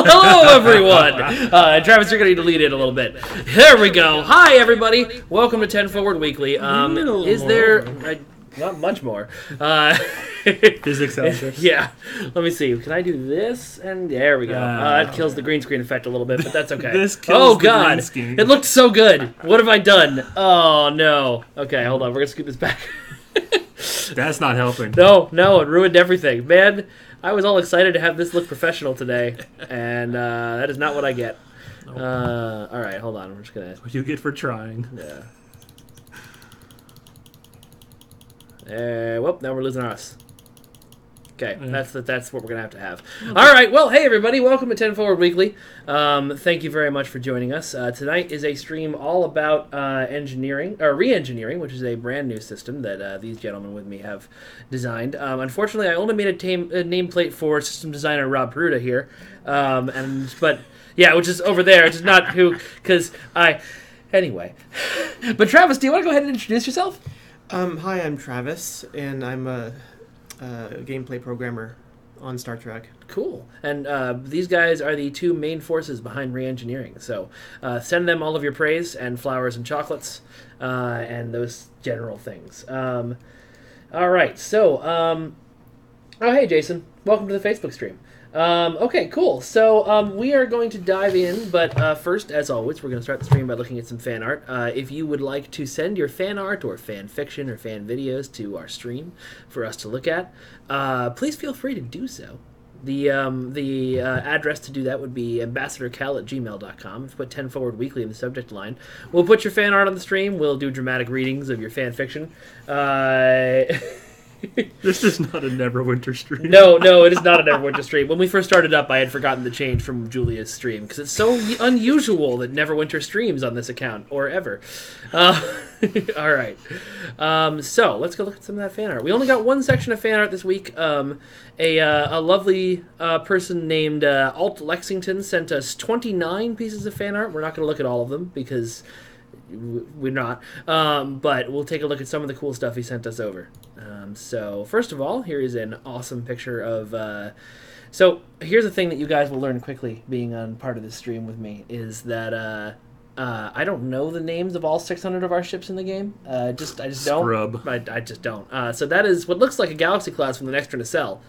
Hello, everyone. Travis, you're going to need to lead in a little bit. There we go. Hi, everybody. Welcome to 10 Forward Weekly. Is there... not much more. Physics sound Yeah. Let me see. Can I do this? And there we go. It kills the green screen effect a little bit, but that's okay. This kills the God. green screen. It looked so good. What have I done? Oh, no. Okay, hold on. We're going to scoot this back. That's not helping. No, it ruined everything. Man, I was all excited to have this look professional today, and that is not what I get. Nope. All right, hold on. We're just going to... What you get for trying. Yeah. Well, now we're losing us. Okay, that's what we're going to have. All right, well, hey, everybody. Welcome to 10 Forward Weekly. Thank you very much for joining us. Tonight is a stream all about re-engineering, which is a brand new system that these gentlemen with me have designed. Unfortunately, I only made a nameplate for system designer Rob Peruta here. But, yeah, which is over there. It's not who, because Anyway. But, Travis, do you want to go ahead and introduce yourself? Hi, I'm Travis, and I'm a gameplay programmer on Star Trek. Cool. And these guys are the two main forces behind re-engineering. So send them all of your praise and flowers and chocolates and those general things. All right. So, oh, hey, Jason. Welcome to the Facebook stream. Okay, cool. So we are going to dive in, but first, as always, we're going to start the stream by looking at some fan art. If you would like to send your fan art or fan fiction or fan videos to our stream for us to look at, please feel free to do so. The address to do that would be ambassadorcal@gmail.com. If you put 10 Forward Weekly in the subject line, we'll put your fan art on the stream. We'll do dramatic readings of your fan fiction. This is not a Neverwinter stream. No, it is not a Neverwinter stream. When we first started up, I had forgotten the change from Julia's stream, because it's so unusual that Neverwinter streams on this account, or ever. All right. So, let's go look at some of that fan art. We only got one section of fan art this week. A lovely person named Alt Lexington sent us 29 pieces of fan art. We're not going to look at all of them, because... we're not, but we'll take a look at some of the cool stuff he sent us over. So first of all, here is an awesome picture of so here's the thing that you guys will learn quickly being on part of this stream with me is that I don't know the names of all 600 of our ships in the game. I just Scrub. don't. I just don't. So that is what looks like a Galaxy class from the Next Nacelle.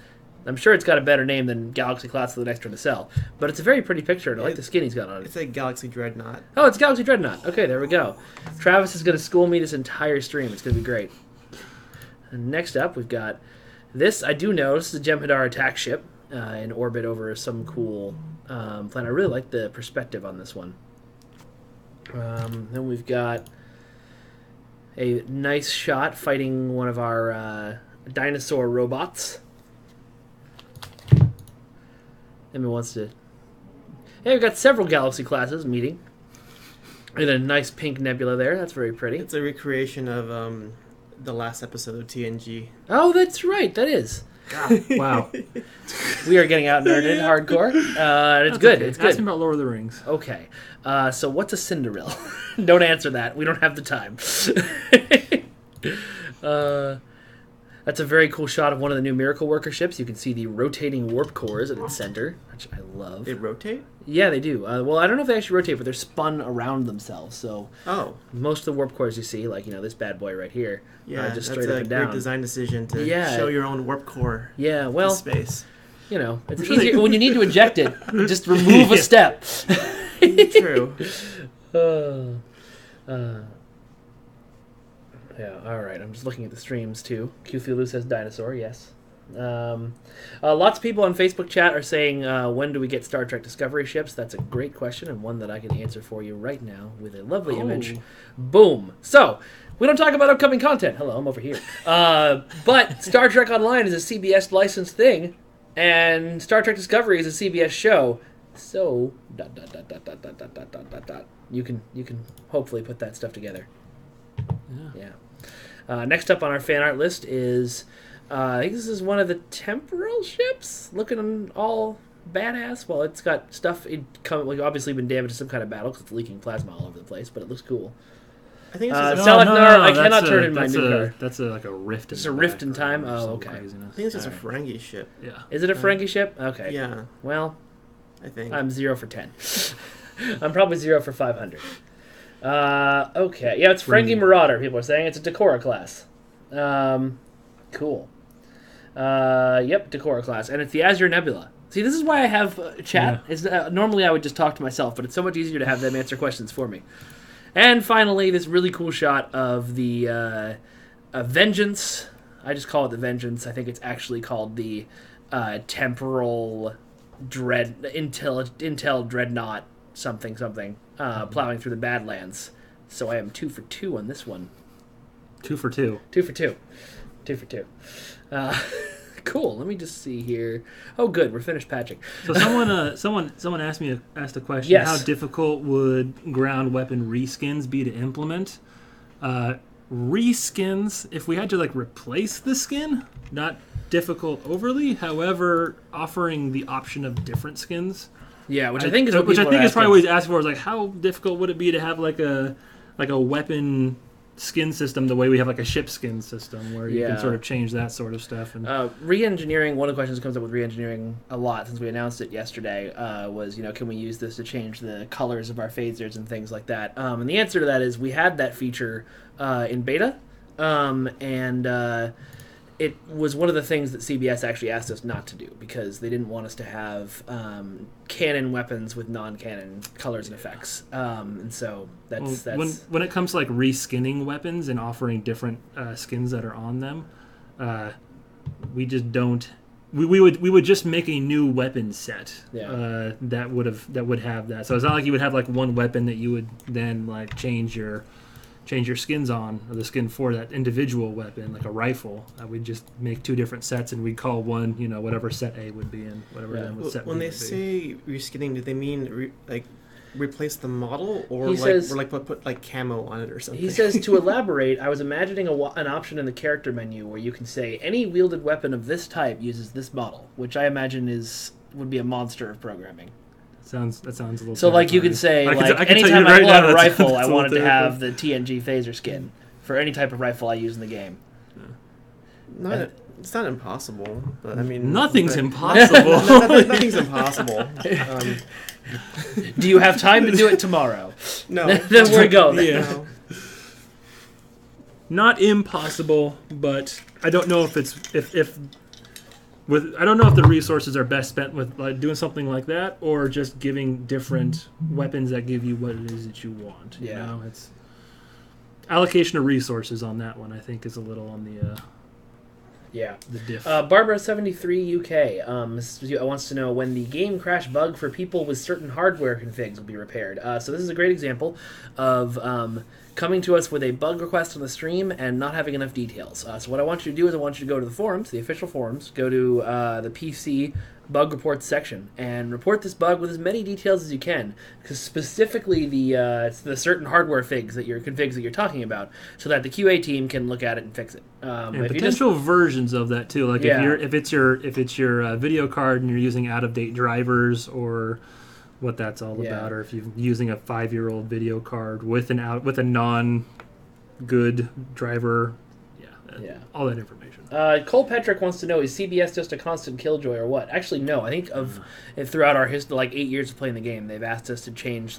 I'm sure it's got a better name than Galaxy class for the Next Nacelle, but it's a very pretty picture, and I like the skin he's got on it. It's a Galaxy Dreadnought. Oh, it's Galaxy Dreadnought. Okay, there we go. Travis is going to school me this entire stream. It's going to be great. And next up, we've got this. I do know this is a Jem'Hadar attack ship in orbit over some cool planet. I really like the perspective on this one. Then we've got a nice shot fighting one of our dinosaur robots. Emma wants to... Hey, we've got several Galaxy classes meeting. And a nice pink nebula there. That's very pretty. It's a recreation of the last episode of TNG. Oh, that's right. That is. God, wow. We are getting out nerded hardcore. It's good. Okay. It's good. Ask me about Lord of the Rings. Okay. So what's a Cinderella? Don't answer that. We don't have the time. That's a very cool shot of one of the new Miracle Worker ships. You can see the rotating warp cores at its center, which I love. They rotate? Yeah, they do. Well, I don't know if they actually rotate, but they're spun around themselves. So most of the warp cores you see, like this bad boy right here, just straight up and down. That's a great design decision to show your own warp core. Yeah, well, in space. It's easier when you need to eject it. Just remove a step. True. Yeah, alright, I'm just looking at the streams too. Cthulhu says dinosaur, yes. Lots of people on Facebook chat are saying, when do we get Star Trek Discovery ships? That's a great question, and one that I can answer for you right now with a lovely image. Boom! So, we don't talk about upcoming content. Hello, I'm over here. But Star Trek Online is a CBS licensed thing, and Star Trek Discovery is a CBS show. So, ... You can hopefully put that stuff together. Yeah. Next up on our fan art list is, I think this is one of the temporal ships, looking all badass. Well, it's got stuff, obviously been damaged in some kind of battle because it's leaking plasma all over the place, but it looks cool. I think it's Salaknar, I cannot turn in my new car. That's like a rift in It's a rift in time? Oh, okay. I think it's just a Ferengi ship. Yeah. Is it a Ferengi ship? Okay. Yeah. Well, I think. I'm 0 for 10. I'm probably 0 for 500. Okay. Yeah, it's Frankie Marauder, people are saying. It's a Decora class. Cool. Yep, Decora class. And it's the Azure Nebula. See, this is why I have chat. Yeah. Normally I would just talk to myself, but it's so much easier to have them answer questions for me. And finally, this really cool shot of the Vengeance. I just call it the Vengeance. I think it's actually called the Temporal Intel Dreadnought something, plowing through the Badlands. So I am 2 for 2 on this one. 2 for 2. 2 for 2. 2 for 2. Cool. Let me just see here. Oh, good. We're finished patching. So someone asked a question. Yes. How difficult would ground weapon reskins be to implement? Reskins, if we had to replace the skin, not difficult overly. However, offering the option of different skins. Yeah, which I think is what which I people think are is probably asking. what he's asking for. Is how difficult would it be to have a weapon skin system the way we have a ship skin system where you can sort of change that sort of stuff. And re-engineering, one of the questions that comes up with re-engineering a lot since we announced it yesterday was, can we use this to change the colors of our phasers and things like that? And the answer to that is we had that feature in beta, and it was one of the things that CBS actually asked us not to do because they didn't want us to have canon weapons with non-canon colors and effects. And so that's when it comes to reskinning weapons and offering different skins that are on them, we just don't. We would just make a new weapon set that would have that. So it's not like you would have one weapon that you would then change your skins on, or the skin for that individual weapon, like a rifle. We'd just make 2 different sets, and we'd call one, whatever set A would be in, whatever set B When they would be. say reskinning, do they mean replace the model, or put camo on it or something? He says, to elaborate, I was imagining an option in the character menu where you can say, any wielded weapon of this type uses this model, which I imagine would be a monster of programming. That sounds a little. So you can say, I can tell anytime you I right pull now, out a rifle, I that's a wanted to little have the TNG phaser skin for any type of rifle I use in the game. It's not impossible, but I mean... Nothing's impossible. Nothing's impossible. Do you have time to do it tomorrow? No. Then we go. Yeah. No. Not impossible, but I don't know if I don't know if the resources are best spent with doing something like that, or just giving different weapons that give you what it is that you want. Yeah. It's allocation of resources on that one. I think is a little on the diff. Barbara73 UK wants to know when the game crash bug for people with certain hardware configs will be repaired. So this is a great example of coming to us with a bug request on the stream and not having enough details. So what I want you to do is I want you to go to the forums, the official forums, go to the PC bug reports section and report this bug with as many details as you can, because specifically the certain hardware configs that you're talking about, so that the QA team can look at it and fix it. And potential versions of that too, if it's your video card and you're using out of date drivers, or what that's all about, or if you're using a 5-year-old video card with a non-good driver, all that information. Cole Petrick wants to know, is CBS just a constant killjoy or what? Actually, no. I think throughout our history, 8 years of playing the game, they've asked us to change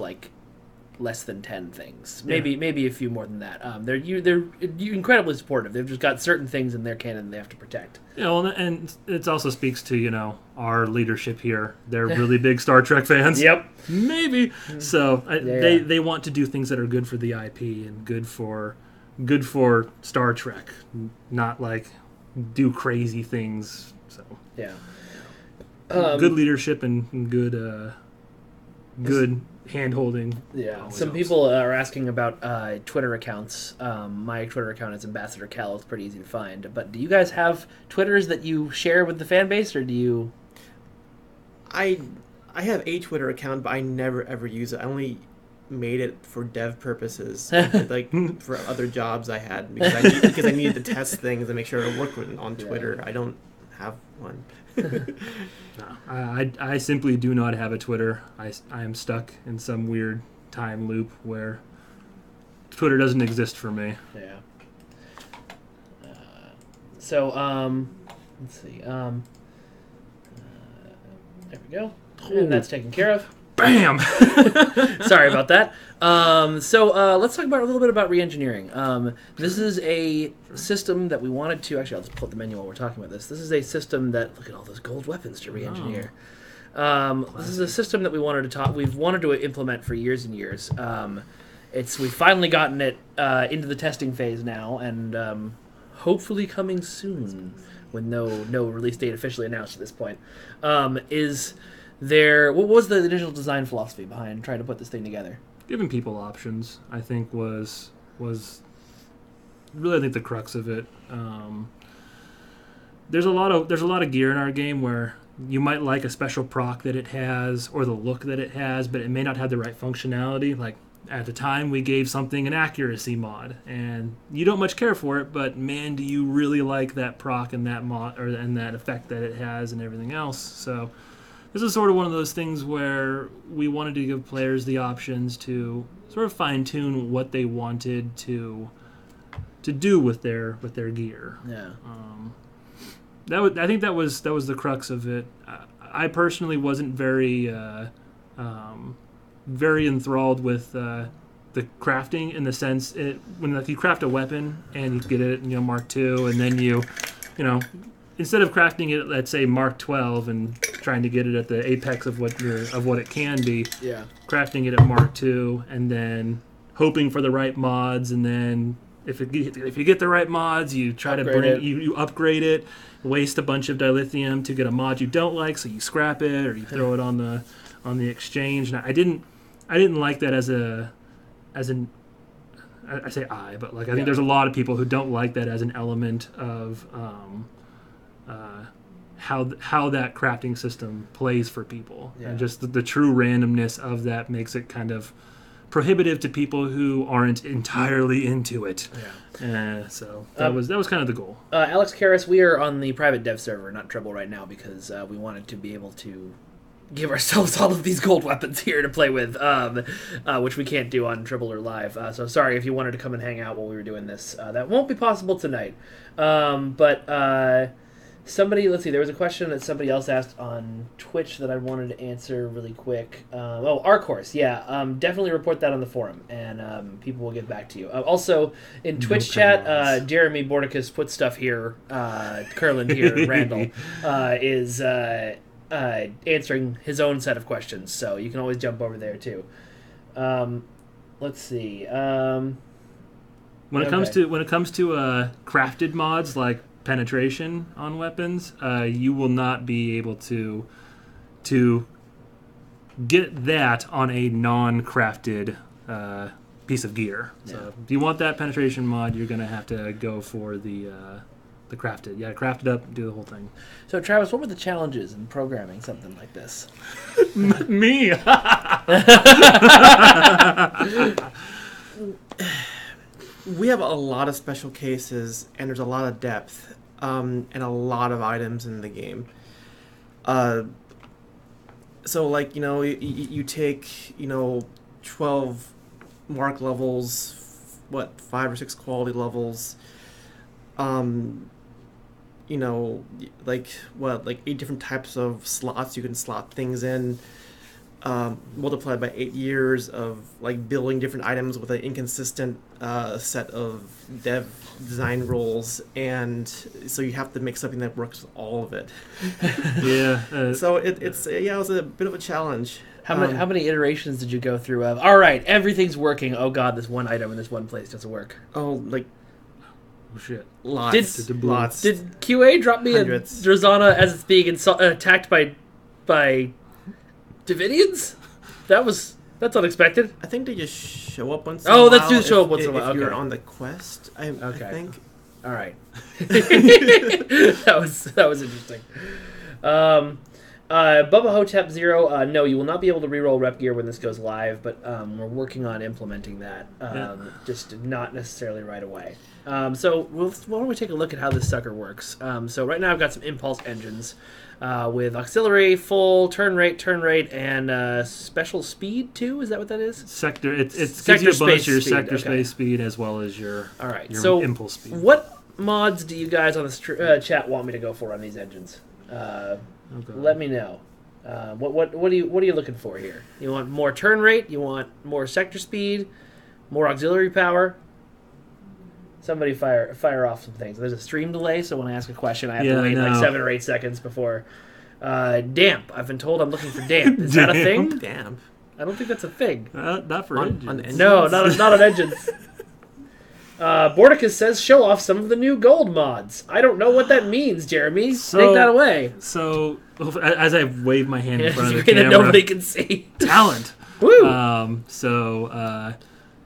less than 10 things, maybe a few more than that. They're incredibly supportive. They've just got certain things in their canon they have to protect. And it also speaks to our leadership here. They're really big Star Trek fans. Yep, maybe. So they want to do things that are good for the IP and good for Star Trek, not do crazy things. So good leadership and good hand holding. Yeah, some people are asking about Twitter accounts. My Twitter account is Ambassador Cal. It's pretty easy to find. But do you guys have Twitters that you share with the fan base, or do you? I have a Twitter account, but I never ever use it. I only made it for dev purposes, for other jobs I had, because I needed to test things and make sure it worked on Twitter. I don't have one. No, I simply do not have a Twitter. I am stuck in some weird time loop where Twitter doesn't exist for me. Yeah. So let's see. There we go. And that's taken care of. Bam! Sorry about that. So let's talk about a little bit about re-engineering. This is a system that we wanted to... Actually, I'll just pull up the menu while we're talking about this. This is a system that... Look at all those gold weapons to re-engineer. This is a system that we've wanted to implement for years and years. We've finally gotten it into the testing phase now, and hopefully coming soon, with no release date officially announced at this point. What was the initial design philosophy behind trying to put this thing together? Giving people options, I think, was really, I think, the crux of it. There's a lot of gear in our game where you might like a special proc that it has or the look that it has, but it may not have the right functionality. Like at the time, we gave something an accuracy mod, and you don't much care for it, but man, do you really like that proc and that mod and that effect that it has and everything else. So this is sort of one of those things where we wanted to give players the options to sort of fine-tune what they wanted to do with their gear. Yeah. I think that was the crux of it. I personally wasn't very enthralled with the crafting, in the sense when you craft a weapon and you get it, Mark II, and then you instead of crafting it, let's say Mark 12, and trying to get it at the apex of what it can be, crafting it at Mark II, and then hoping for the right mods, and then if you get the right mods, you try you upgrade it, waste a bunch of dilithium to get a mod you don't like, so you scrap it or you throw it on the exchange. And I didn't like that I say but like I think there's a lot of people who don't like that as an element of how that crafting system plays for people, and just the true randomness of that makes it kind of prohibitive to people who aren't entirely into it. So that was kind of the goal. Alex Karras, we are on the private dev server, not Trouble, right now, because we wanted to be able to give ourselves all of these gold weapons here to play with, which we can't do on Trouble or Live. So sorry if you wanted to come and hang out while we were doing this. That won't be possible tonight. But let's see, there was a question that somebody else asked on Twitch that I wanted to answer really quick. Arcourse, definitely report that on the forum, and people will get back to you. Also, in Twitch chat, Jeremy Bordicus put stuff here, Curlin here, Randall, is answering his own set of questions, so you can always jump over there too. Let's see. When it comes to crafted mods like penetration on weapons, you will not be able to get that on a non-crafted piece of gear. So if you want that penetration mod, you're going to have to go for the crafted. Yeah, craft it up, do the whole thing. So Travis, what were the challenges in programming something like this? Me. We have a lot of special cases, and there's a lot of depth, and a lot of items in the game. So, like, you take, 12 mark levels, 5 or 6 quality levels, like 8 different types of slots you can slot things in, multiplied by 8 years of like building different items with an inconsistent set of dev design rules, and so you have to make something that works with all of it. So it was a bit of a challenge. How many iterations did you go through of, all right, everything's working, oh god, this one item in this one place doesn't work? Oh shit. Lots. Did QA drop me Hundreds. a Drazana as it's being attacked by Davidians? That's unexpected. I think they just show up once in a while. Oh, that's do show up once in a while. If okay. you're on the quest, I think. All right. that was interesting. Bubba Hotep 0, no, you will not be able to reroll rep gear when this goes live, but we're working on implementing that, just not necessarily right away. So why don't we take a look at how this sucker works? So right now I've got some impulse engines with auxiliary, full, turn rate, and special speed too. Is that what that is? Sector. It sector gives you a bonus to your speed. sector space speed as well as your impulse speed. What mods do you guys on the chat want me to go for on these engines? Let me know. What are you looking for here? You want more turn rate? You want more sector speed? More auxiliary power? Somebody fire off some things. There's a stream delay, so when I ask a question, I have to wait like 7 or 8 seconds before. Damp. I've been told I'm looking for damp. Is that a thing? Damp. I don't think that's a thing. Not for engines. On engines. No, not on engines. Bordicus says, show off some of the new gold mods. I don't know what that means, Jeremy. Take that away. So, as I wave my hand in front of the camera, that nobody can see. Talent. Woo!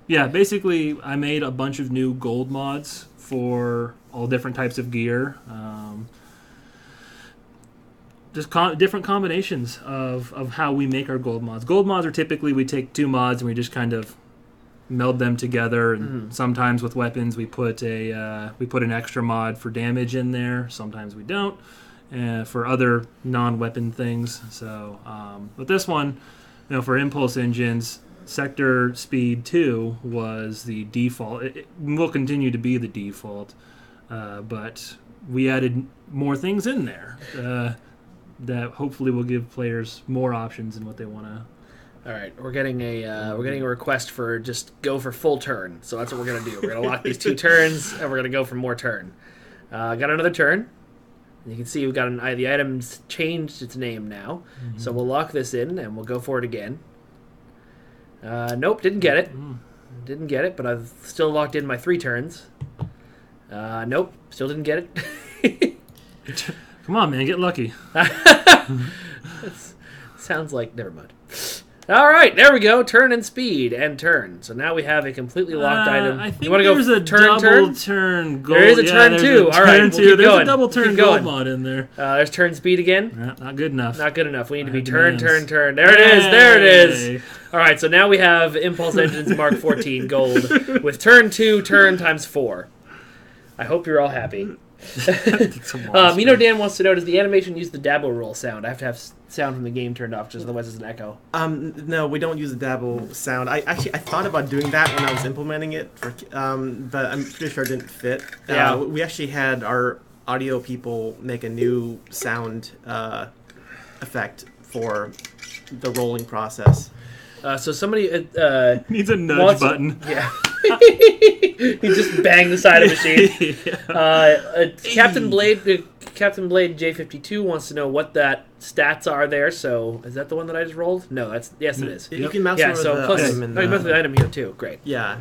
Yeah, basically, I made a bunch of new gold mods for all different types of gear. Just different combinations of how we make our gold mods. Gold mods are typically, we take 2 mods and we just kind of meld them together, and sometimes with weapons we put an extra mod for damage in there. Sometimes we don't, for other non-weapon things. So with this one, for impulse engines, sector speed 2 was the default. It will continue to be the default, but we added more things in there that hopefully will give players more options in what they want to. All right, we're getting a request for just go for full turn. So that's what we're gonna do. We're gonna lock these 2 turns, and we're gonna go for more turn. Got another turn. You can see we've got the item's changed its name now. So we'll lock this in, and we'll go for it again. Nope, didn't get it. Didn't get it, but I've still locked in my 3 turns. Nope, still didn't get it. Come on, man, get lucky. Sounds like never mind. All right, there we go. Turn and speed and turn. So now we have a completely locked item. I think you want to go a double turn gold. There is a turn too. All right, we'll keep there's going. A double turn gold mod in there. There's turn speed again. Not good enough. Not good enough. We need to be turn. There it is. There it is. All right, so now we have Impulse Engines Mark 14 gold with turn 2, turn times 4. I hope you're all happy. Dan wants to know, does the animation use the dabble roll sound? I have to have sound from the game turned off, just otherwise it's an echo. No, we don't use the dabble sound. I thought about doing that when I was implementing it, but I'm pretty sure it didn't fit. Yeah. We actually had our audio people make a new sound effect for the rolling process. So somebody needs a nudge button. Yeah. He just banged the side of the machine. Captain Blade J52 wants to know what that stats are there. So is that the one that I just rolled? No, it is. You can mouse over so the plus, item. You mouse the item here too. Great. Yeah.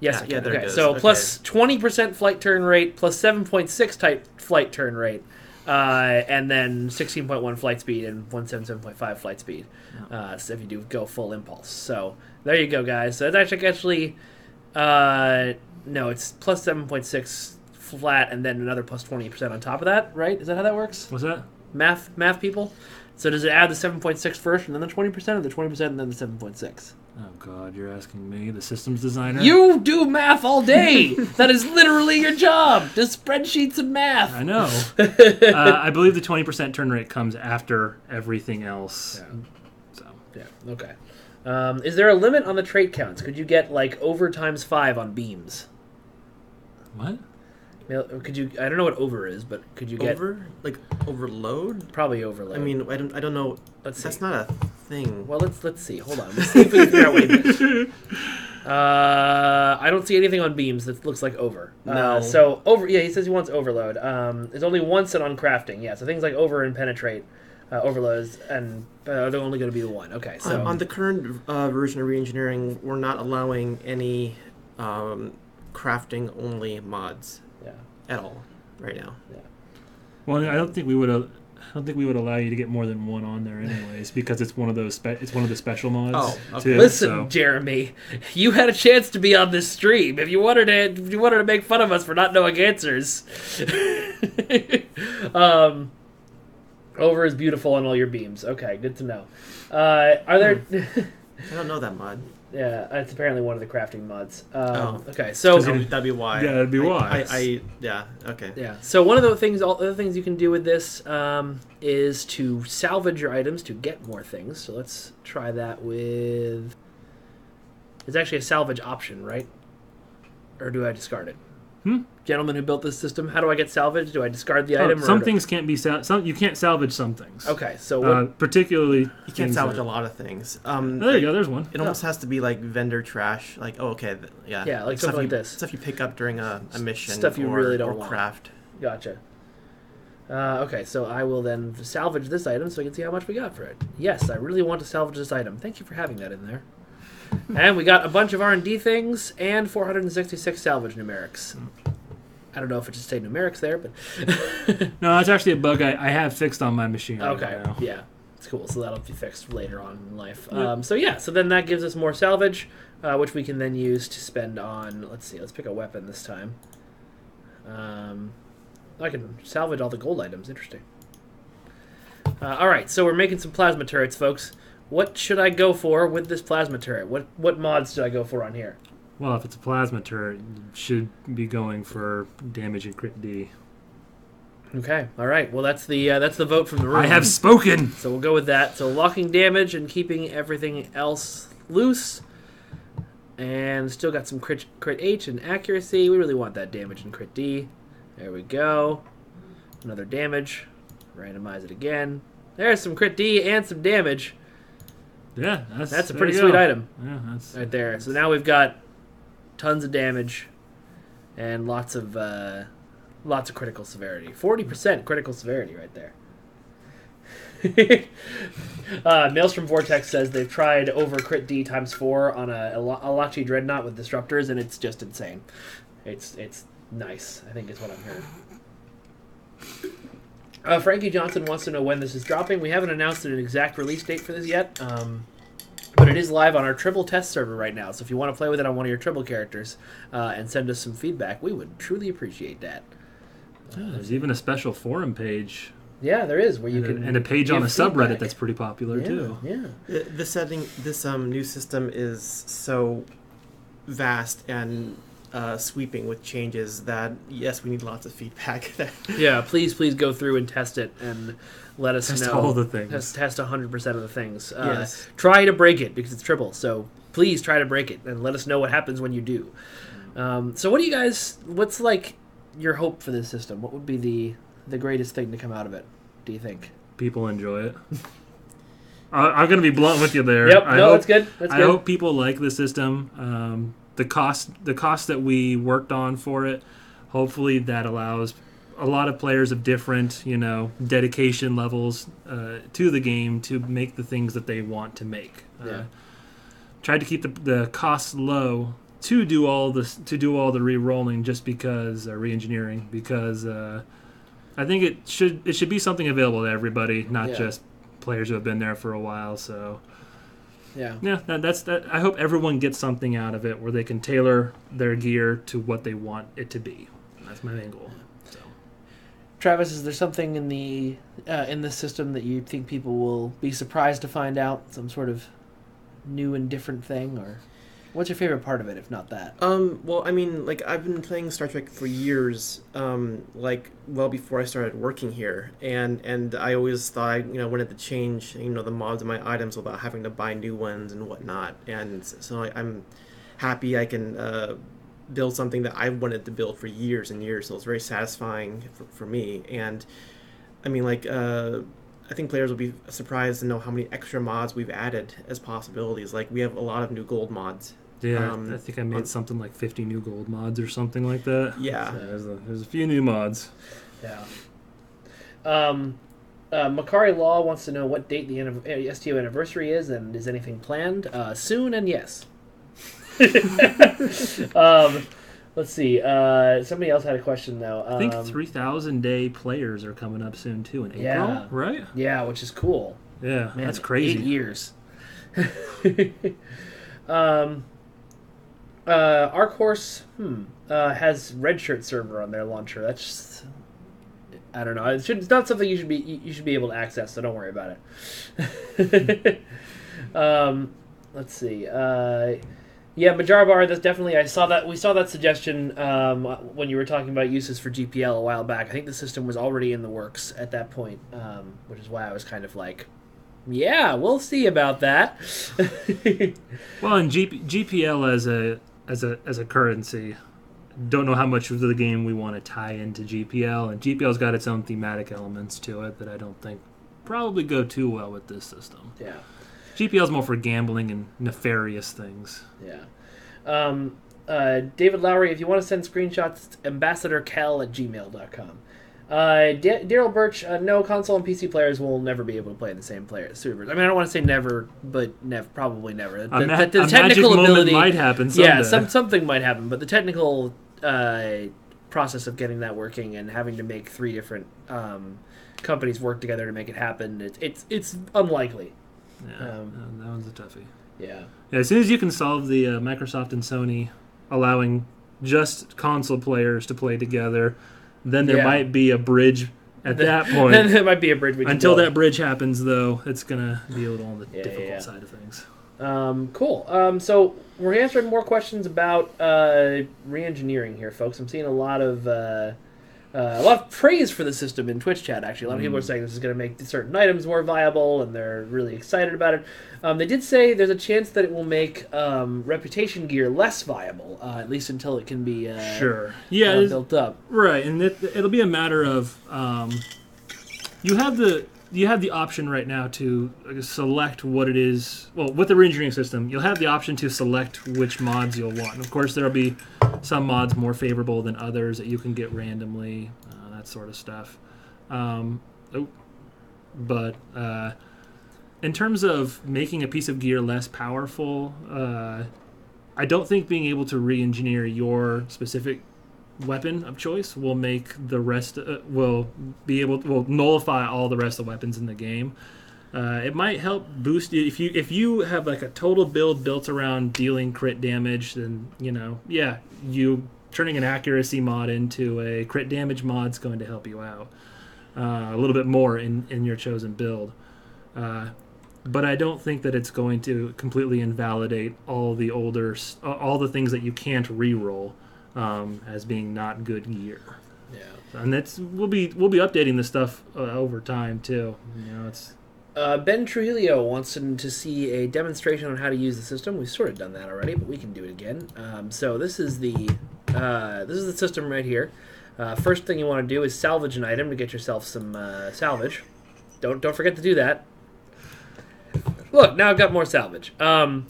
Yes. Yeah. There it goes. So plus 20% flight turn rate, plus 7.6 type flight turn rate. And then 16.1 flight speed and 177.5 flight speed. So if you do go full impulse. So there you go, guys. So it's actually no, it's plus 7.6 flat and then another plus 20% on top of that, right? Is that how that works? What's that? Math people? So does it add the 7.6 first and then the 20%, or the 20% and then the 7.6? Oh, God, you're asking me, the systems designer? You do math all day! That is literally your job! Just spreadsheets and math! I know. I believe the 20% turn rate comes after everything else. Yeah. Yeah, okay. Is there a limit on the trait counts? Could you get, like, over times 5 on beams? What? Could you? I don't know what over is, but could you get overload? Probably overload. I mean, I don't know. That's not a thing. Well, let's see. Hold on. Let's see if we can figure out what he meant. I don't see anything on beams that looks like over. No. So over. Yeah, he says he wants overload. There's only one set on crafting. Yeah. So things like over and penetrate, overloads, and they're only going to be the one. Okay. So on the current version of reengineering, we're not allowing any crafting only mods. Yeah. At all, right now. Yeah. Well, I don't think we would allow you to get more than one on there, anyways, because it's one of those. It's one of the special mods. Oh, okay. Too, Listen, Jeremy, you had a chance to be on this stream. If you wanted to make fun of us for not knowing answers, over is beautiful on all your beams. Okay, good to know. Are there? I don't know that mod. Yeah, it's apparently one of the crafting mods. Okay, so that'd be why. Yeah, that'd be why. Yeah, okay. Yeah. So one of the other things you can do with this is to salvage your items to get more things. So let's try that with. It's actually a salvage option, right? Or do I discard it? Gentleman who built this system, how do I get salvaged? Do I discard the item? Some things can't be you can't salvage some things. Okay, so particularly you can't salvage a lot of things. There you go. There's one. It almost has to be like vendor trash. Like, oh, okay, yeah, like something like this. Stuff you pick up during a mission. Stuff you really don't want. Craft. Gotcha. Okay, so I will then salvage this item so I can see how much we got for it. Yes, I really want to salvage this item. Thank you for having that in there. And we got a bunch of R&D things and 466 salvage numerics. I don't know if it just stayed numerics there, but... No, that's actually a bug I have fixed on my machine. Okay, right now. yeah. It's cool, so that'll be fixed later on in life. Yep. So then that gives us more salvage, which we can then use to spend on... Let's see, let's pick a weapon this time. I can salvage all the gold items. Interesting. Alright, so we're making some plasma turrets, folks. What should I go for with this plasma turret? What mods should I go for on here? Well, if it's a plasma turret, you should be going for damage and crit D. Okay, alright. Well, that's the vote from the room. I have spoken! So we'll go with that. So locking damage and keeping everything else loose. And still got some crit H and accuracy. We really want that damage and crit D. There we go. Another damage. Randomize it again. There's some crit D and some damage. Yeah, that's a pretty sweet item. Yeah, that's right there. So now we've got tons of damage and lots of critical severity. 40% critical severity right there. Maelstrom Vortex says they've tried over crit D times 4 on a Alachi Dreadnought with disruptors, and it's just insane. It's nice, I think is what I'm hearing. Frankie Johnson wants to know when this is dropping. We haven't announced an exact release date for this yet, but it is live on our Tribble test server right now. So if you want to play with it on one of your Tribble characters and send us some feedback, we would truly appreciate that. There's even a special forum page. Yeah, there is where you can and a page on the subreddit that's pretty popular too. Yeah, this new system is so vast and sweeping with changes that yes, we need lots of feedback. Yeah, please go through and test it and let us test know. All the things. Test 100% of the things. Yes. Try to break it because it's Tribble. So please try to break it and let us know what happens when you do. So what do you guys? What's like your hope for this system? What would be the greatest thing to come out of it? Do you think people enjoy it? I'm going to be blunt with you there. Yep. That's good. I hope people like the system. The cost that we worked on for it, hopefully that allows a lot of players of different, dedication levels to the game to make the things that they want to make. Tried to keep the costs low to do all the re-rolling just because re-engineering because I think it should be something available to everybody, not just players who have been there for a while. So. Yeah, that's that. I hope everyone gets something out of it where they can tailor their gear to what they want it to be. That's my main goal. So. Travis, is there something in the system that you think people will be surprised to find out? Some sort of new and different thing, or what's your favorite part of it, if not that? Well, I mean, like I've been playing Star Trek for years, like well before I started working here, and I always thought I wanted to change the mods of my items without having to buy new ones and whatnot, and so I'm happy I can build something that I wanted to build for years and years. So it's very satisfying for me, and I mean, like I think players will be surprised to know how many extra mods we've added as possibilities. Like we have a lot of new gold mods. Yeah, I think I made something like 50 new gold mods or something like that. Yeah, so there's a few new mods. Yeah. Makari Law wants to know what date the STO anniversary is, and is anything planned? Soon, and yes. Let's see. Somebody else had a question though. I think 3,000 day players are coming up soon too in April, right? Yeah, which is cool. Yeah, man, that's crazy. 8 years. Arc Horse has Redshirt server on their launcher. That's just, I don't know. It's not something you should be able to access. So don't worry about it. Let's see. Yeah, Majarbar, that's definitely, we saw that suggestion when you were talking about uses for GPL a while back. I think the system was already in the works at that point, which is why I was kind of like, yeah, we'll see about that. Well, and GPL as a currency, don't know how much of the game we want to tie into GPL, and GPL's got its own thematic elements to it that I don't think probably go too well with this system. Yeah. GPL's more for gambling and nefarious things. Yeah. David Lowry, if you want to send screenshots, it's ambassadorkel@gmail.com. Daryl Birch, no, console and PC players will never be able to play in the same servers. I mean, I don't want to say never, but probably never. The technical ability might happen someday. Yeah, something might happen, but the technical process of getting that working and having to make 3 different companies work together to make it happen, it's unlikely. Yeah, that one's a toughie. Yeah. As soon as you can solve the Microsoft and Sony allowing just console players to play together, then there might be a bridge at that point. Then there might be a bridge. Until that bridge happens, though, it's going to be a little on the difficult side of things. Cool. So we're answering more questions about re-engineering here, folks. I'm seeing a lot of praise for the system in Twitch chat, actually. A lot of people are saying this is going to make certain items more viable, and they're really excited about it. They did say there's a chance that it will make reputation gear less viable, at least until it can be built up. Right, and it'll be a matter of you have the option right now to select what it is. Well, with the re-engineering system, you'll have the option to select which mods you'll want. And of course, there'll be some mods more favorable than others that you can get randomly, that sort of stuff. But in terms of making a piece of gear less powerful, I don't think being able to re-engineer your specific weapon of choice will make the rest will nullify all the rest of the weapons in the game. It might help boost if you have like a total build built around dealing crit damage, then you turning an accuracy mod into a crit damage mod is going to help you out a little bit more in your chosen build. But I don't think that it's going to completely invalidate all the things that you can't re-roll as being not good gear. Yeah, and we'll be updating this stuff over time too. It's. Ben Trujillo wants to see a demonstration on how to use the system. We've sort of done that already, but we can do it again. So this is the system right here. First thing you want to do is salvage an item to get yourself some salvage. Don't forget to do that. Look, now I've got more salvage. And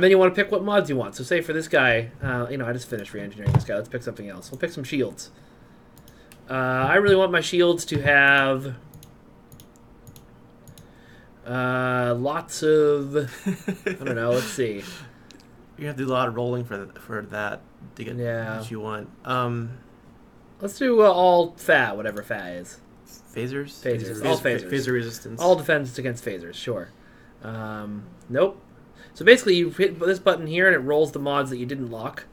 then you want to pick what mods you want. So say for this guy, I just finished re-engineering this guy. Let's pick something else. We'll pick some shields. I really want my shields to have lots of, I don't know, let's see. You have to do a lot of rolling for that to get what you want. Let's do all FA, whatever FA is. Phasers? All phasers. Phaser resistance. All defense against phasers, sure. Nope. So basically you hit this button here and it rolls the mods that you didn't lock.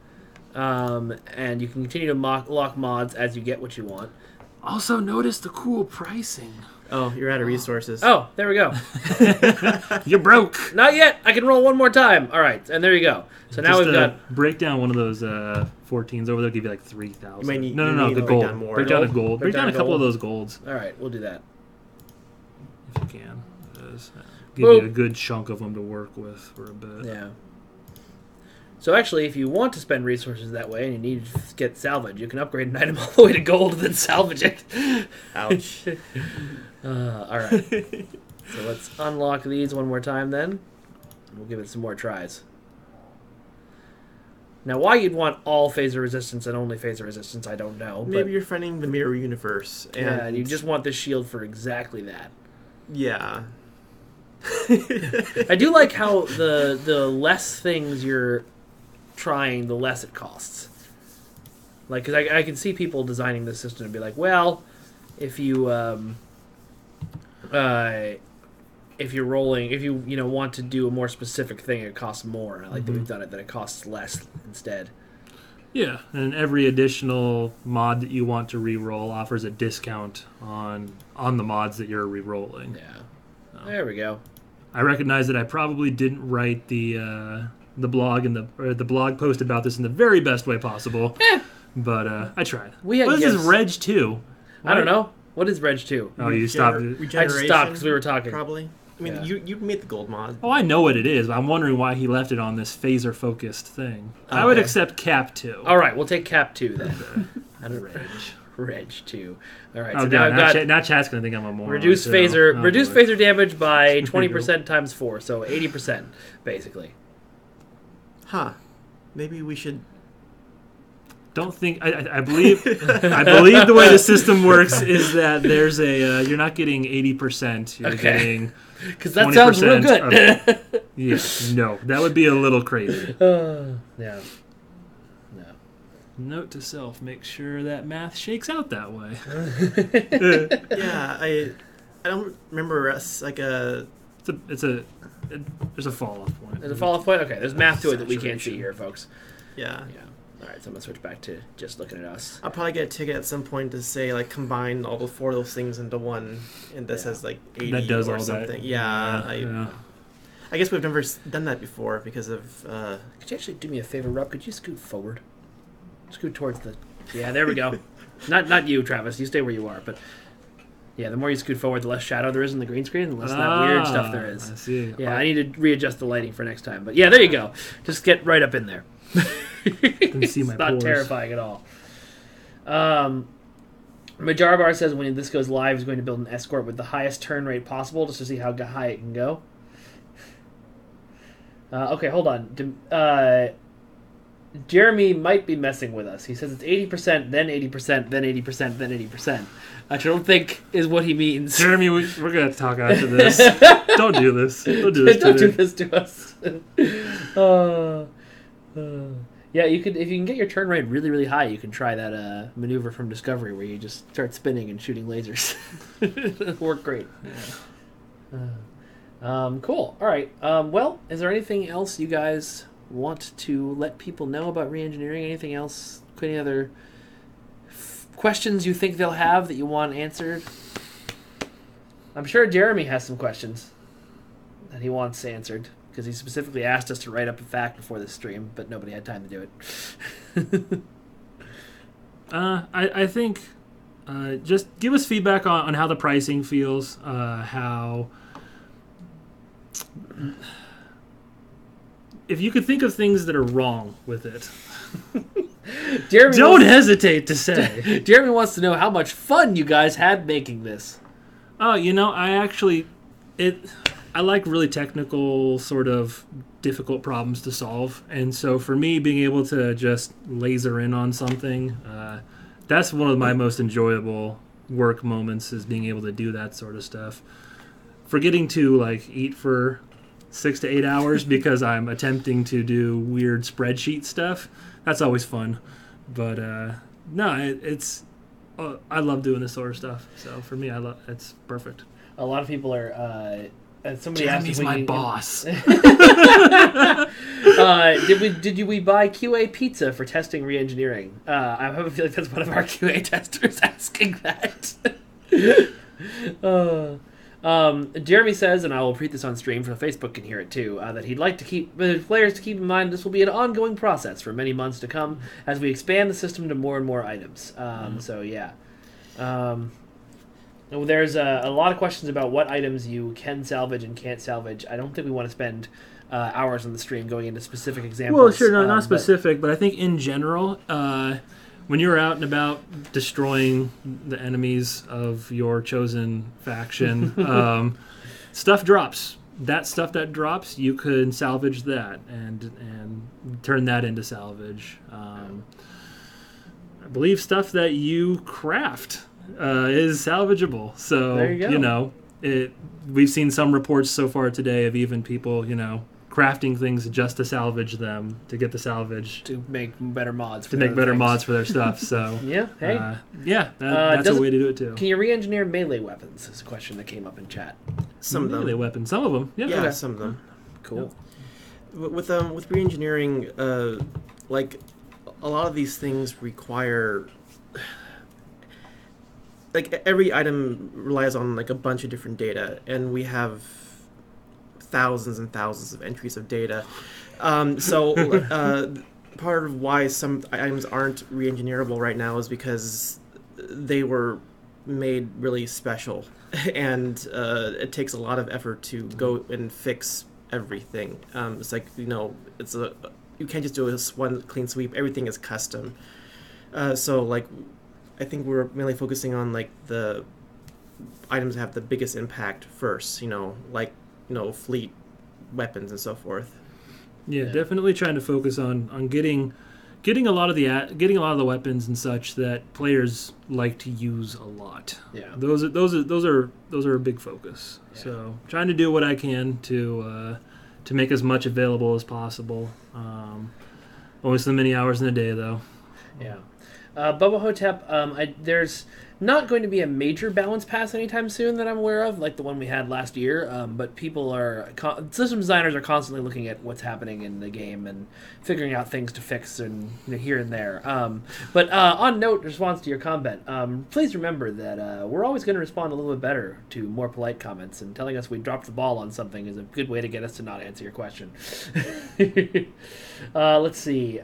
And you can continue to lock mods as you get what you want. Also notice the cool pricing. Oh, you're out of resources. Oh, there we go. You're broke. Not yet. I can roll one more time. All right, and there you go. So now we've got... Break down one of those 14s over there. Give you like 3,000. No, the gold. Break down a gold. Break down a couple of those golds. All right, we'll do that. If you can. Give you a good chunk of them to work with for a bit. Yeah. So actually, if you want to spend resources that way and you need to get salvage, you can upgrade an item all the way to gold and then salvage it. Ouch. All right. So let's unlock these one more time then. We'll give it some more tries. Now, why you'd want all phaser resistance and only phaser resistance, I don't know. Maybe you're fighting the mirror universe. And you just want this shield for exactly that. Yeah. I do like how the less things you're trying, the less it costs. Like, because I can see people designing this system and be like, well, if you want to do a more specific thing, it costs more. I like that we've done it, that it costs less instead. Yeah, and every additional mod that you want to re-roll offers a discount on the mods that you're re-rolling. Yeah, there we go. I recognize that I probably didn't write the blog and the blog post about this in the very best way possible, but I tried. This is Reg 2. I don't know. What is Reg 2? Oh, you stopped. I stopped because we were talking. Probably. I mean, Yeah. you made the gold mod. Oh, I know what it is, but I'm wondering why he left it on this phaser-focused thing. I would Okay. accept Cap 2. All right, we'll take Cap 2 then. I don't Reg. Reg 2. All right, Oh, so now God, I've got now Chat's going to think I'm a moron. reduce too. phaser Oh, reduce boy. phaser damage by 20% times 4, so 80% basically. Huh. Maybe we should... Don't think... I believe I believe the way the system works is that there's a... you're not getting 80%. You're Okay. getting... Because that sounds real 20% good. Yeah, no. That would be a little crazy. Yeah. No. Note to self, make sure that math shakes out that way. Yeah, I don't remember us, like, There's a fall-off point. There's a fall-off point? Okay, there's math to it that we can't see Saturation. here, folks. Yeah. Yeah. All right, so I'm going to switch back to just looking at us. I'll probably get a ticket at some point to say, like, combine all the 4 of those things into one, and this has, like, 80 That does or all something. that. Yeah, I guess we've never done that before because of... Could you actually do me a favor, Rob? Could you scoot forward? Scoot towards the... Yeah, there we go. Not you, Travis. You stay where you are, but... Yeah, the more you scoot forward, the less shadow there is in the green screen, the less that weird stuff there is. I see. Yeah, I need to readjust the lighting for next time. But yeah, there you go. Just get right up in there. can see my It's not pores. terrifying at all. Majarbar says when this goes live, he's going to build an escort with the highest turn rate possible just to see how high it can go. Okay, hold on. Jeremy might be messing with us. He says it's 80%, then 80%, then 80%, then 80%. Which I don't think is what he means. Jeremy, we're going to talk after this. Don't do this. Don't do this Don't do today. this to us. Yeah, you could if you can get your turn rate really, really high, you can try that maneuver from Discovery where you just start spinning and shooting lasers. It'll work great. Cool. All right. Well, is there anything else you guys want to let people know about re-engineering? Anything else? Any other questions you think they'll have that you want answered? I'm sure Jeremy has some questions that he wants answered because he specifically asked us to write up a fact before this stream, but nobody had time to do it. I think just give us feedback on how the pricing feels, how... If you could think of things that are wrong with it, Jeremy don't hesitate to say. Jeremy wants to know how much fun you guys had making this. Oh, I like really technical, sort of difficult problems to solve. And so for me, being able to just laser in on something, that's one of my most enjoyable work moments, is being able to do that sort of stuff. Forgetting to, like, eat for 6 to 8 hours because I'm attempting to do weird spreadsheet stuff, that's always fun. But, no, it's... I love doing this sort of stuff. So for me, it's perfect. A lot of people are... somebody asked Jeremy's if my we- boss. Did we buy QA pizza for testing re-engineering? I have a feeling that's one of our QA testers asking that. Jeremy says, and I will repeat this on stream so Facebook can hear it too, that he'd like to keep players to keep in mind this will be an ongoing process for many months to come as we expand the system to more and more items. So yeah. There's a lot of questions about what items you can salvage and can't salvage. I don't think we want to spend hours on the stream going into specific examples. Well, sure, no, not specific, but I think in general, when you're out and about destroying the enemies of your chosen faction, stuff drops. That stuff that drops, you could salvage that and turn that into salvage. I believe stuff that you craft is salvageable. So, there you go. We've seen some reports so far today of even people, crafting things just to salvage them, to get the salvage, to make better mods. To make better mods for their stuff. So yeah, hey, that's a way to do it too. Can you re-engineer melee weapons? Is a question that came up in chat. Some of them. Melee weapons, some of them. Yeah, Yeah, okay. some of them. Cool. With re-engineering, like a lot of these things require, like every item relies on like a bunch of different data, and we have thousands and thousands of entries of data. So part of why some items aren't re-engineerable right now is because they were made really special and it takes a lot of effort to go and fix everything. It's like, you can't just do this one clean sweep. Everything is custom. So like, I think we're mainly focusing on like the items that have the biggest impact first. Fleet weapons and so forth. Yeah, definitely trying to focus on getting a lot of the weapons and such that players like to use a lot. Yeah, those are a big focus. Yeah. So trying to do what I can to make as much available as possible. Only so many hours in a day, though. Yeah, Bubba Hotep. There's not going to be a major balance pass anytime soon that I'm aware of, like the one we had last year. But system designers are constantly looking at what's happening in the game and figuring out things to fix and here and there. But on note, response to your comment, please remember that we're always going to respond a little bit better to more polite comments, and telling us we dropped the ball on something is a good way to get us to not answer your question. Let's see.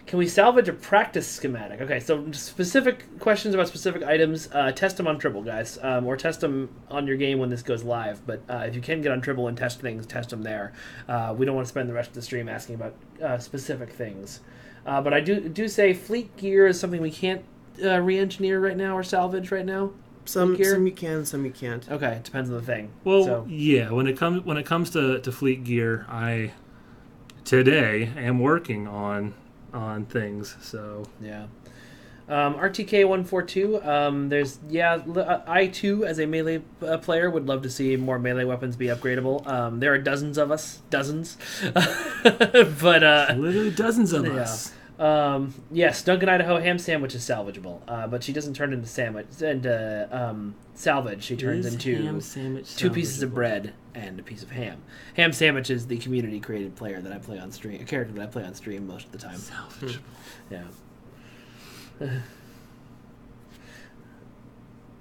Can we salvage a practice schematic? Okay, so specific questions about specific items, test them on Tribble, guys, or test them on your game when this goes live. But if you can get on Tribble and test things, test them there. We don't want to spend the rest of the stream asking about specific things. But I do say fleet gear is something we can't re-engineer right now or salvage right now. Some you can, some you can't. Okay, it depends on the thing. Well, yeah, when it comes to fleet gear, I today am working on things, so yeah. RTK 142. I too, as a melee player, would love to see more melee weapons be upgradable. There are dozens of us, but literally dozens of us. Yes, Duncan Idaho ham sandwich is salvageable, but she doesn't turn into salvage. She turns into 2 pieces of bread and a piece of ham. Ham sandwich is the community created player that I play on stream, a character that I play on stream most of the time. Salvageable. Yeah.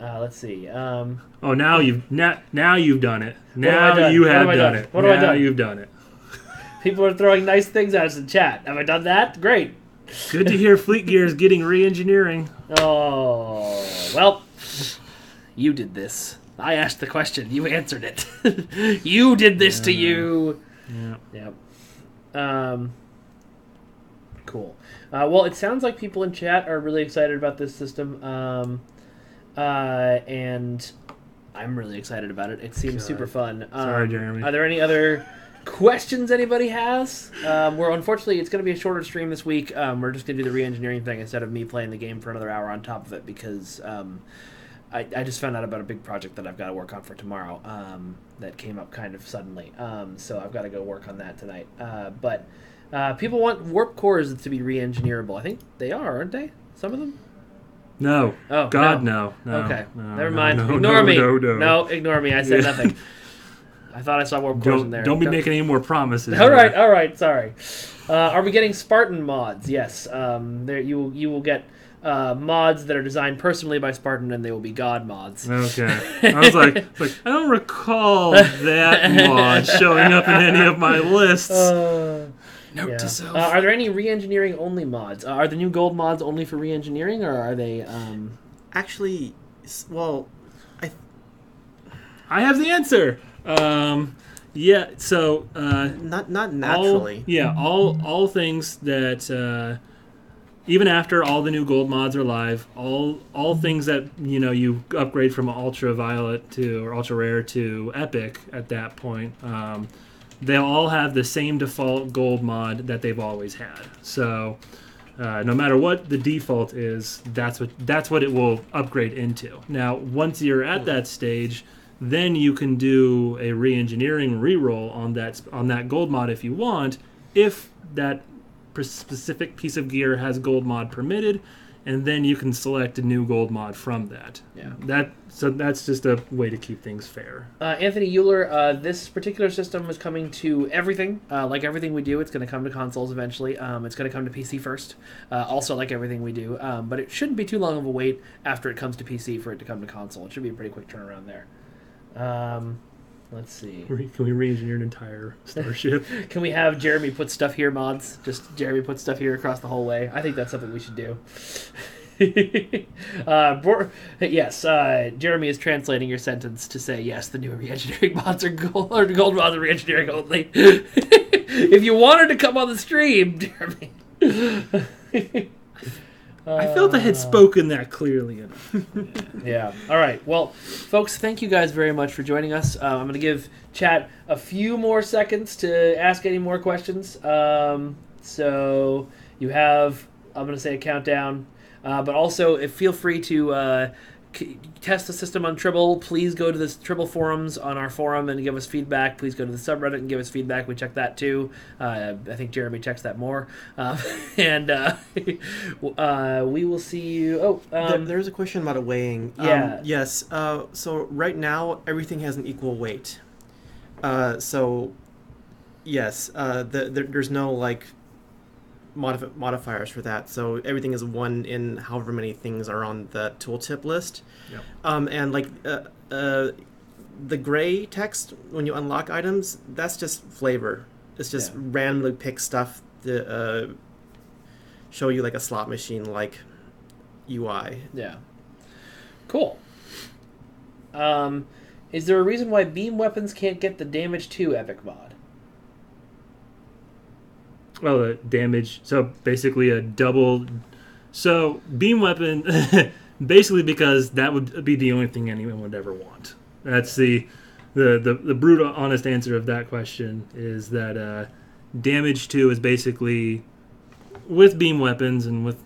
Let's see. Now you've done it. Now you have done it. What have I done? You've done it. People are throwing nice things at us in chat. Have I done that? Great. Good to hear Fleet Gear is getting re-engineering. Oh, well, you did this. I asked the question. You answered it. You did this to you. Yeah. Yep. Cool. Well, it sounds like people in chat are really excited about this system. And I'm really excited about it. It seems super fun. Sorry, Jeremy. Are there any other questions anybody has? Unfortunately, it's going to be a shorter stream this week. We're just going to do the re-engineering thing instead of me playing the game for another hour on top of it, because I just found out about a big project that I've got to work on for tomorrow that came up kind of suddenly. So I've got to go work on that tonight. But people want warp cores to be re-engineerable. I think they are, aren't they? Some of them? No. Oh, God, no. Okay. No, never mind. No, ignore me. No, Ignore me. I said nothing. I thought I saw warp cores in there. Don't be making any more promises. All right. Sorry. Are we getting Spartan mods? Yes. There you will get mods that are designed personally by Spartan, and they will be God mods. Okay. I was like, I don't recall that mod showing up in any of my lists. Note to self. Are there any re-engineering only mods? Are the new gold mods only for re-engineering, or are they? Actually, well, I have the answer. Yeah. So not naturally. All things that even after all the new gold mods are live, all things that you upgrade from ultraviolet or ultra rare to epic at that point. They'll all have the same default gold mod that they've always had. So no matter what the default is, that's what it will upgrade into. Now, once you're at that stage, then you can do a re-engineering reroll on that gold mod if you want, if that specific piece of gear has gold mod permitted, and then you can select a new gold mod from that. Yeah. So that's just a way to keep things fair. Anthony Euler, this particular system is coming to everything. Like everything we do, it's going to come to consoles eventually. It's going to come to PC first. Also, like everything we do. But it shouldn't be too long of a wait after it comes to PC for it to come to console. It should be a pretty quick turnaround there. Let's see. Can we re-engineer an entire starship? Can we have Jeremy put stuff here mods? Just Jeremy put stuff here across the whole way. I think that's something we should do. Yes, Jeremy is translating your sentence to say yes. The new re-engineering mods are gold, or gold mods are re-engineering only. If you wanted to come on the stream, Jeremy. I felt I had spoken that clearly enough. Yeah. All right. Well, folks, thank you guys very much for joining us. I'm going to give chat a few more seconds to ask any more questions. So you have, I'm going to say a countdown. But also, feel free to test the system on Tribble. Please go to the Tribble forums on our forum and give us feedback. Please go to the subreddit and give us feedback. We check that too. I think Jeremy checks that more. And we will see you. There's a question about a weighing. Yeah. Yes. So right now, everything has an equal weight. So, yes. There's no, like, modifiers for that, so everything is one in however many things are on the tooltip list. Yep. And like the gray text when you unlock items, that's just flavor. It's just randomly pick stuff to show you like a slot machine like UI. Yeah. Cool. Is there a reason why beam weapons can't get the damage 2 epic mod? Well, the damage. So basically a double. So beam weapon, basically because that would be the only thing anyone would ever want. That's the brutal, honest answer of that question is that damage 2 is basically with beam weapons and with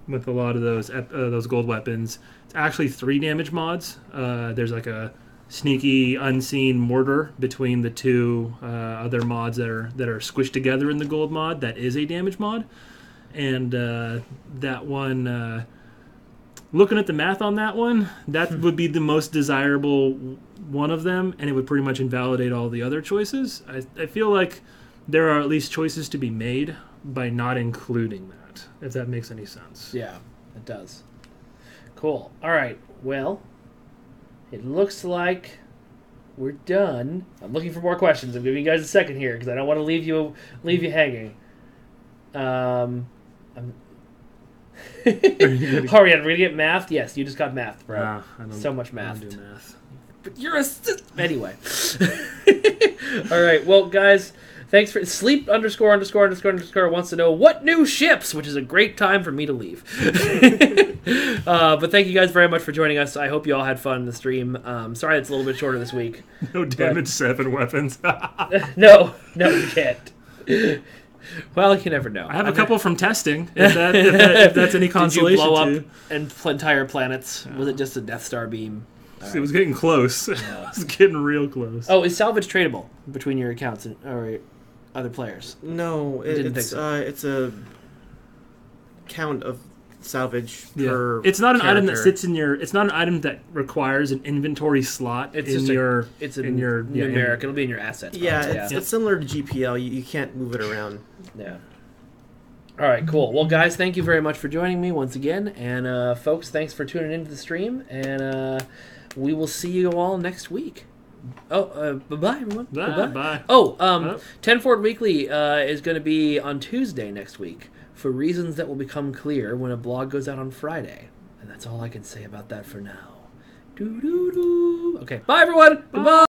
with a lot of those gold weapons. It's actually 3 damage mods. There's like a sneaky unseen mortar between the 2 other mods that are squished together in the gold mod. That is a damage mod, and that one, looking at the math on that one, that would be the most desirable one of them, and it would pretty much invalidate all the other choices. I feel like there are at least choices to be made by not including that, if that makes any sense. Yeah, it does. Cool. All right. Well, it looks like we're done. I'm looking for more questions. I'm giving you guys a second here because I don't want to leave you hanging. Hurry on, we're gonna get math. Yes, you just got math, bro. Nah, so much math. I don't do math. But you're a anyway. All right, well, guys. Thanks for sleep __ wants to know what new ships, which is a great time for me to leave. But thank you guys very much for joining us. I hope you all had fun in the stream. Sorry it's a little bit shorter this week. No damage 7 weapons. No, you can't. Well, you never know. I have a couple from testing. If that's any consolation. Did you blow up entire planets? Was it just a Death Star beam? Right. It was getting close. Yeah. It was getting real close. Oh, is salvage tradable between your accounts or other players? No, it's a count of salvage per. It's not an character. item that sits in your. It's not an item that requires an inventory slot. It's in just your. It's a your numeric. It'll be in your assets. Yeah, it's similar to GPL. You can't move it around. Yeah. All right, cool. Well, guys, thank you very much for joining me once again, and folks, thanks for tuning into the stream, and we will see you all next week. Oh, bye-bye, everyone. Bye. Oh, 10 Forward Weekly is going to be on Tuesday next week for reasons that will become clear when a blog goes out on Friday. And that's all I can say about that for now. Okay, bye, everyone. Goodbye.